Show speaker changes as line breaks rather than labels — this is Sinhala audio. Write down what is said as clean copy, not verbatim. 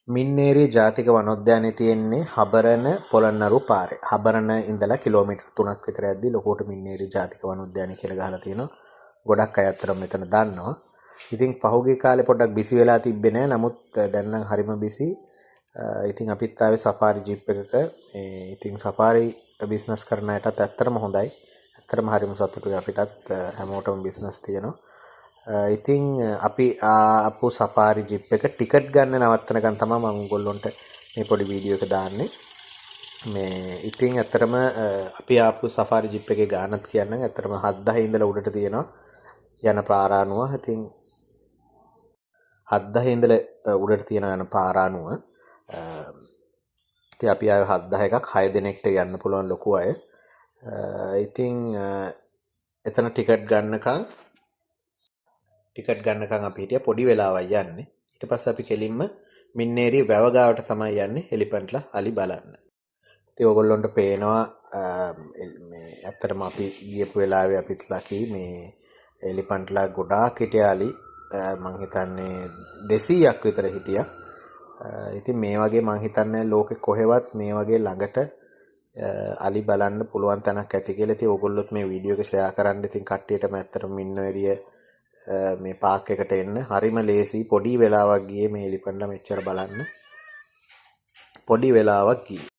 මින්නේරි ජාතික වනෝද්‍යානයේ තියෙන්නේ හබරන පොළොන්නරු පාරේ. හබරන ඉඳලා කිලෝමීටර් 3ක් විතර යද්දි ලොකෝට මින්නේරි ජාතික වනෝද්‍යානය කියලා ගහලා තියෙනවා. ගොඩක් අය අතරම මෙතන දන්නවා. ඉතින් පහුගිය කාලේ පොඩ්ඩක් බිසි වෙලා තිබ්බේ නෑ. නමුත් දැන් නම් හරිම බිසි. ඉතින් අපිත් ආවේ සෆාරි ජීප් එකක. ඉතින් සෆාරි බිස්නස් කරන අයටත් ඇත්තටම හොඳයි. ඇත්තටම හරිම සතුටුයි අපිටත් හැමෝටම බිස්නස් තියෙනවා. ඉතින් අපි ආපු සෆාරි ජිප් එක ටිකට් ගන්න නවත්තනකන් තමයි මම උගොල්ලොන්ට මේ පොඩි වීඩියෝ එක දාන්නේ. මේ ඉතින් ඇත්තටම අපි ආපු සෆාරි ජිප් එකේ ගානත් කියන්නම්. ඇත්තටම 7:10 ඉඳලා උඩට තියෙනවා යන පාර අනුව. ඉතින් 7:10 ඉඳලා උඩට තියෙන යන පාර අනුව ඉතින් අපි ආවේ 7:10 එකක් 6 දිනෙකට යන්න පුළුවන් ලොකු අය. ඉතින් එතන ටිකට් ගන්නකම් අපි හිටිය පොඩි වෙලාවක් යන්නේ. ඊට පස්සේ අපි කෙලින්ම මින්නේරිය වැව ගාවට තමයි යන්නේ එලිපන්ට්ලා අලි බලන්න. ඉතින් ඕගොල්ලොන්ට පේනවා මේ ඇත්තටම අපි ගියපු වෙලාවේ අපිත් ලකි මේ එලිපන්ට්ලා ගොඩාක් හිටියා අලි. මං හිතන්නේ 200ක් විතර හිටියා. ඉතින් මේ වගේ මං හිතන්නේ ලෝකෙ කොහෙවත් මේ වගේ ළඟට අලි බලන්න පුළුවන් තැනක් ඇති කියලා. ඉතින් ඕගොල්ලොත් මේ වීඩියෝ එක ෂෙයා කරන්න. ඉතින් කට්ටියටම ඇත්තටම මින්නේරිය මේ පාක් එකට එන්න හරිම ලේසි. පොඩි වෙලාවක් ගියේ මේ එලිපන්ට්ලා මෙච්චර බලන්න. පොඩි වෙලාවක් ගියේ.